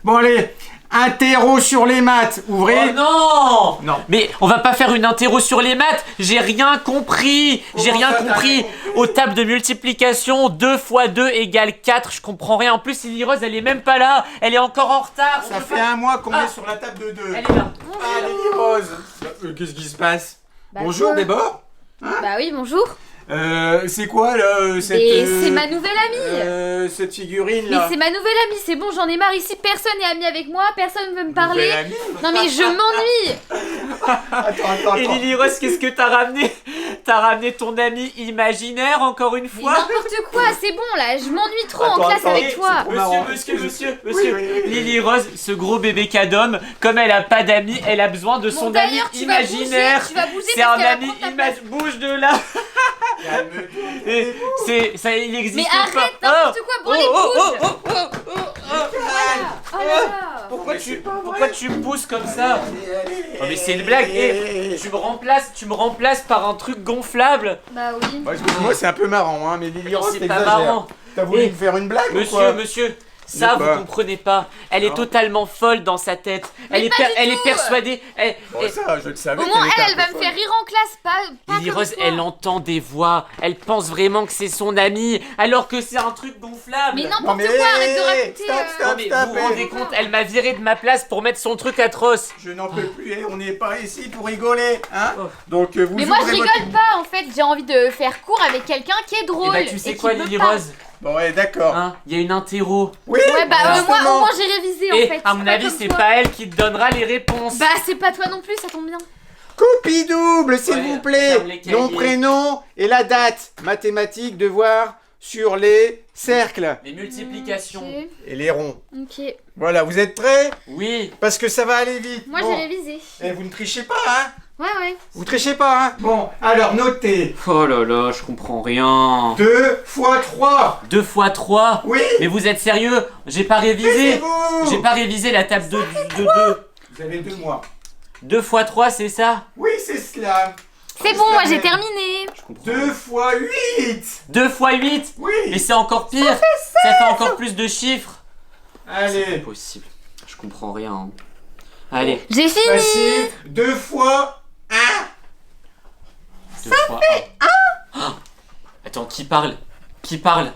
Bon allez, interro sur les maths, ouvrez. Oh non! Non. Mais on va pas faire une interro sur les maths. J'ai rien compris. J'ai rien compris. Aux tables de multiplication, 2 fois 2 égale 4. Je comprends rien. En plus, Lily Rose, elle est même pas là. Elle est encore en retard. Ça fait un mois qu'on est sur la table de 2. Elle est là. Ah, Lily Rose. Qu'est-ce qui se passe? Bah, Bonjour quoi d'abord. Bah oui, bonjour. C'est quoi là cette... Et c'est ma nouvelle amie. cette figurine Mais là. c'est ma nouvelle amie, c'est bon, j'en ai marre ici, personne n'est ami avec moi, personne veut me parler. Nouvelle amie. Non mais je m'ennuie. Attends. Et Lily Rose, qu'est-ce que t'as ramené? T'as ramené ton ami imaginaire encore une Mais fois? n'importe quoi, c'est bon là, je m'ennuie trop en Attends, classe attends, avec toi. c'est marrant. Monsieur. Oui. Lily Rose, ce gros bébé cadom, comme elle a pas d'amis, elle a besoin de son ami d'ailleurs, tu vas imaginaire. bouger, tu vas bouger C'est parce un qu'elle va ami prendre ta imaginaire. Bouge de là. Et ça, il existe Mais pas. arrête n'importe quoi, bon allez bouge. Oh là là. Pourquoi tu me pousses comme ça? Oh mais c'est une blague. Et tu me remplaces par un truc gonflable. Bah oui. Bah, excuse-moi, c'est un peu marrant, hein, mais Lily Rose, C'est pas t'exagères. marrant. T'as voulu Eh, me faire une blague ou quoi? Monsieur, ça De vous quoi? comprenez pas. Elle est Non. totalement folle dans sa tête. Mais pas du Elle tout. est persuadée. Bon, ça, je le savais. Au moins qu'elle était elle un va peu me folle. faire rire en classe, pas Lily comme Rose, toi. elle entend des voix. Elle pense vraiment que c'est son amie, alors que c'est un truc gonflable. Mais Non n'importe mais quoi, arrête de raconter. stop, Non mais vous vous rendez compte, elle m'a viré de ma place pour mettre son truc atroce. Je n'en peux plus, on n'est pas ici pour rigoler, hein. Oh. Donc vous Mais moi je ouvrez rigole votre... pas en fait, j'ai envie de faire cours avec quelqu'un qui est Et drôle. bah tu sais et quoi qui me Lily parle. Rose, Bon ouais, d'accord. hein, il y a une interro. Oui, Ouais bah moi justement. au moins j'ai révisé en Et fait. à mon pas avis comme c'est toi. pas elle qui te donnera les réponses. Bah c'est pas toi non plus, ça tombe bien. Copie double, s'il Ouais, vous plaît. ferme les cahiers. Nom, prénom et la date. Mathématiques, devoir sur les cercles Les multiplications. et les ronds. Ok. Voilà, vous êtes prêts? Oui. Parce que ça va aller vite. Moi Bon. j'ai révisé. Et vous ne trichez pas, hein? Ouais. Vous trichez pas, hein? Bon, alors notez. Oh là là, je comprends rien. 2 fois 3. 2 fois 3. Oui. Mais vous êtes sérieux? J'ai pas révisé. Taisez-vous. J'ai pas révisé la table de 2. Vous avez 2 mois. 2 fois 3, c'est ça? Oui, c'est cela. C'est bon, moi j'ai terminé. Je comprends. 2 fois 8. 2 fois 8. Oui. Mais c'est encore pire. Ça fait encore plus de chiffres. C'est pas Allez. possible. Je comprends rien. hein. Allez. J'ai fini. Facile. 2 fois 1. 2 fois 1. Attends, qui parle? Qui parle?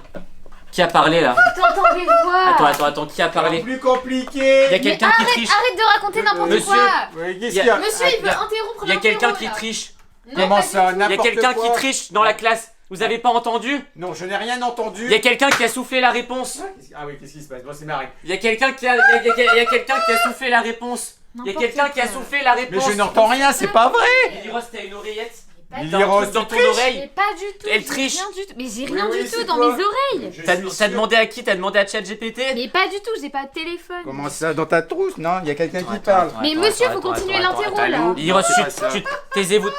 Qui a parlé là? T'entends des voix. Attends, qui a parlé? Plus compliqué. Il y a quelqu'un qui triche. Arrête de raconter n'importe Monsieur. quoi. Oui, qu'est-ce Il y a- qu'il y a? Monsieur il veut interrompre. Il y a quelqu'un l'interro, qui là. triche. Non, Comment pas du ça? tout. Il y a N'importe quelqu'un qui quoi. triche dans la classe. Vous avez pas entendu? Non, je n'ai rien entendu. Il y a quelqu'un qui a soufflé la réponse. Ah oui, qu'est-ce qui se passe? Bon, c'est marrant. Il y a quelqu'un qui a, il y a quelqu'un qui a soufflé la réponse. Il y a N'importe quelqu'un qui a quoi. soufflé la Mais réponse. je n'entends rien, c'est pas vrai. Lily Rose, t'as une oreillette? Pas du Lily tout. Rose, dans tu ton triches. oreille. Mais pas du tout. Elle j'ai triche. rien du tout. Mais j'ai Oui, rien oui, du c'est tout dans quoi? mes oreilles. Je T'as suis t'as sûr. demandé à qui? T'as demandé à ChatGPT? Mais pas du tout, j'ai pas de téléphone. Comment ça? Dans ta trousse? Non, il y a quelqu'un qui Attends, parle. attends, Mais attends, monsieur, attends, faut attends, continuer attends, l'interro, attends, là. attends. Lily Rose, C'est pas ça. taisez-vous.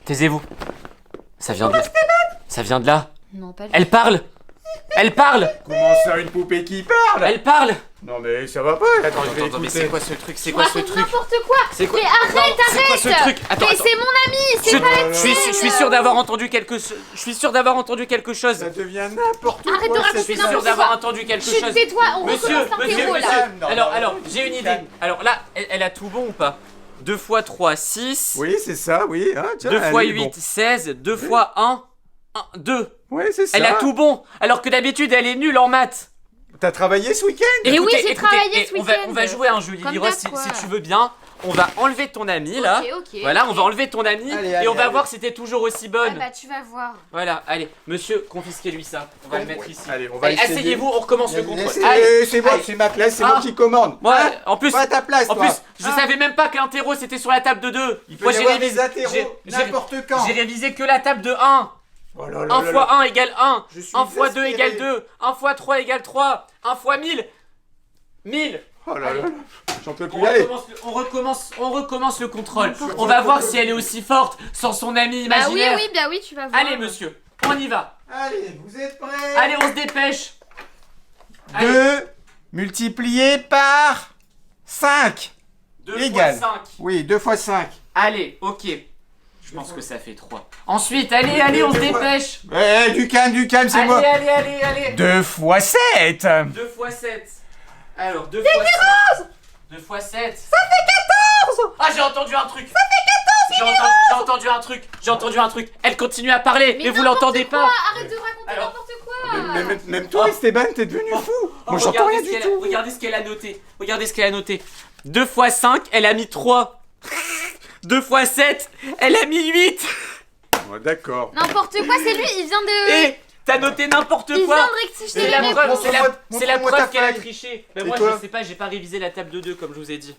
Taisez-vous. Ça vient de là. Ça vient de là. Non, pas du Elle parle. Elle parle. Comment ça, une poupée qui parle? Elle parle. Non mais ça va pas. Attends, je vais Attends, mais écouter. c'est quoi ce truc? C'est tout. quoi ce Raconte truc? n'importe quoi. C'est quoi? Mais arrête, C'est quoi ce arrête. truc? Attends, Mais attends. c'est mon ami, c'est pas la Je suis tienne. sûr d'avoir entendu quelque chose. Je suis sûr d'avoir entendu quelque chose. Ça devient n'importe quoi. Arrête de Je raconter suis n'importe sûr quoi. d'avoir entendu quelque Chut, chose. tais-toi, on Monsieur, recommence l'interro, là. monsieur. Non, Alors, non, j'ai une idée. calme. Alors là, elle a tout bon ou pas? 2 fois 3, 6. Oui, c'est ça, oui. Hein, tiens, 2 fois allez, 8, bon. 16. 2 fois 1, 2. Ouais, c'est ça. Elle a tout bon. Alors que d'habitude, elle est nulle en maths. T'as travaillé ce week-end? Et oui, j'ai Écoutez, travaillé ce on va week-end. jouer à un jeu, Lily Comme Rose, d'hab, quoi. si tu veux bien. On va enlever ton ami là. Ok. Voilà, on va enlever ton ami Allez, et allez, on va allez. voir si t'es toujours aussi Ah bonne. bah tu vas voir. Voilà, allez, monsieur, confisquez-lui ça. On va le mettre Ouais. ici. Allez, on va Allez, essayer. asseyez-vous, on recommence le contrôle. C'est Allez, c'est moi, allez. c'est ma classe, c'est Ah. moi qui commande. Moi, Hein? en plus, Pas à ta place, en toi. plus, je Hein? savais même pas que l'interro c'était sur la table de 2. Il peut y avoir des interros j'ai- n'importe quand. J'ai révisé que la table de 1. Oh là là 1 là fois là. 1 égale 1. Je suis 1 fois 2 exaspéré. égale 2. 1 fois 3 égale 3. 1 fois 1000. 1000. Oh là là là. J'en peux On plus. Allez. recommence le contrôle. N'importe On va voir si elle est aussi forte sans son ami Bah oui, imaginaire. bah oui, tu vas voir. Allez, monsieur, on y va. Allez, vous êtes prêts? Allez, on se dépêche. Allez. 2 multiplié par 5. 2 égal. fois 5. Oui, 2 fois 5. Allez, ok. Je pense que ça fait 3. Ensuite, allez, on se dépêche. Du calme, c'est moi. Allez. 2 fois 7. 2 fois 7. Alors, 2 fois 7. 2 fois 7. Ça fait 14. Ah, j'ai entendu un truc. Ça fait 14 J'ai entendu un truc. Elle continue à parler, mais vous l'entendez pas. Arrête de raconter Alors. n'importe quoi. Même toi, Esteban, t'es devenu fou. Moi, j'entends rien du tout. Regardez ce qu'elle a noté. 2 fois 5, elle a mis 3. 2 fois 7, elle a mis 8. Oh, d'accord. N'importe quoi, c'est lui, il vient de... Et t'as noté n'importe Il quoi. vient de rectifier C'est les la réponses. preuve, c'est la montre-moi ta preuve qu'elle a feuille. triché. Mais Et moi, toi je sais pas, j'ai pas révisé la table de 2 comme je vous ai dit.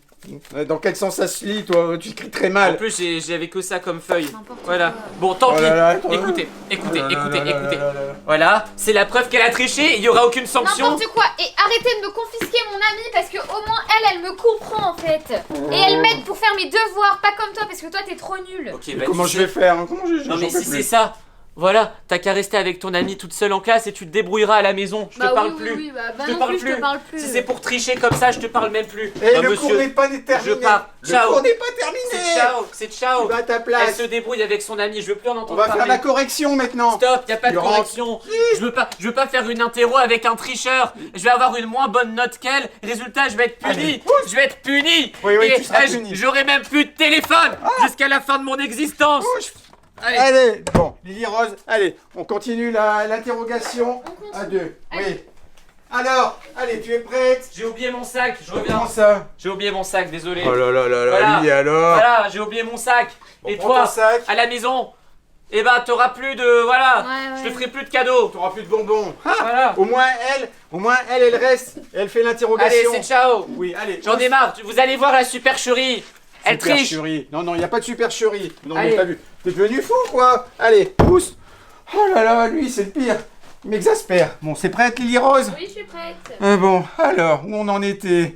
Dans quel sens ça se lit, toi? Tu écris très En mal. plus, j'avais que ça comme feuille. N'importe Voilà. quoi. Bon, tant Oh pis. là là, attends. Écoutez. Oh là là. Voilà, c'est la preuve qu'elle a triché. Il y aura aucune sanction. N'importe quoi. Et arrêtez de me confisquer mon amie parce que au moins elle me comprend en fait. Et elle m'aide pour faire mes devoirs, pas comme toi parce que toi t'es trop nul. Ok, Mais bah, comment tu je sais- vais faire? Comment je Non mais j'en peux si plus. c'est ça, voilà, t'as qu'à rester avec ton amie toute seule en classe et tu te débrouilleras à la maison. Je te parle plus. Oui, bah Je te non parle plus, je te plus. parle plus. Si c'est pour tricher comme ça, je te parle même plus. Eh, Bah, le cours n'est pas terminé. je pars. Le Ciao. cours n'est pas terminé. C'est Tu ciao. vas à ta Elle place. se débrouille avec son amie, je veux plus en On entendre va parler. faire la correction maintenant. Stop, y a pas de Tu rentres. correction. Je veux pas faire une interro avec un tricheur. Je vais avoir une moins bonne note qu'elle. Résultat, je vais être puni. Allez, Je vais être puni. Oui, Et tu seras j- puni. j'aurai même plus de téléphone jusqu'à la fin de mon existence. Bouge. Allez. Allez, bon, Lily Rose, allez, on continue l'interrogation On continue. à 2. Allez. Oui. Alors, allez, tu es prête? J'ai oublié mon sac, je reviens. Comment ça? J'ai oublié mon sac, désolé. Oh là là là là, Voilà. Lily, alors. Voilà, j'ai oublié mon sac. Bon, Et prends toi, ton sac. à la maison, eh ben t'auras plus de... Voilà, Ouais, je te ouais. ferai plus de cadeaux. T'auras plus de bonbons. Ah, Voilà. au moins elle reste. Elle fait Allez, l'interrogation. c'est ciao. Oui, allez. J'en ai marre, vous allez voir la supercherie. Elle triche. Supercherie. Non, non, il n'y a pas de supercherie. Non, Allez. mais t'as vu. T'es devenu fou, quoi. Allez, pousse. Oh là là, lui, c'est le pire. Il m'exaspère. Bon, c'est prête, Lily Rose? Oui, je suis prête. Bon, alors, où on en était?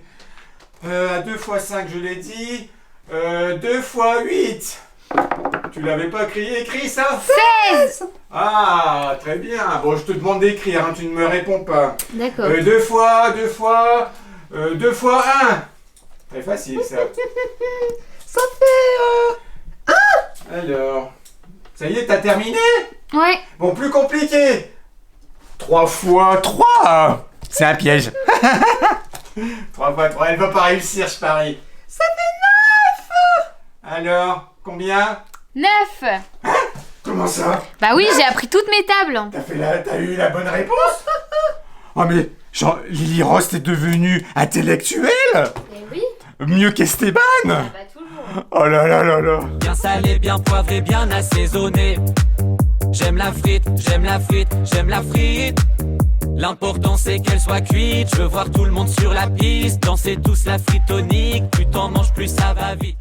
À 2 fois 5, je l'ai dit. 2 fois 8. Tu l'avais pas écrit ça? 16. Ah, très bien. Bon, je te demande d'écrire, hein, tu ne me réponds pas. D'accord. 2 fois 1. Très facile, ça. Ça fait... Alors... Ça y est, t'as terminé? Ouais. Bon, plus compliqué. 3 fois 3. C'est un piège. 3 fois 3, elle va pas réussir, je parie. Ça fait 9. Alors, combien? 9. Comment ça? Bah oui, j'ai appris toutes mes tables. T'as eu la bonne réponse? Oh mais, Lily Rose, t'es devenue intellectuelle? Eh oui. Mieux qu'Esteban? Bah toujours. Oh là là là là. Bien salé, bien poivré, bien assaisonné. J'aime la frite, j'aime la frite, j'aime la frite. L'important c'est qu'elle soit cuite. Je veux voir tout le monde sur la piste danser tous la frite tonique. Plus t'en manges, plus ça va vite.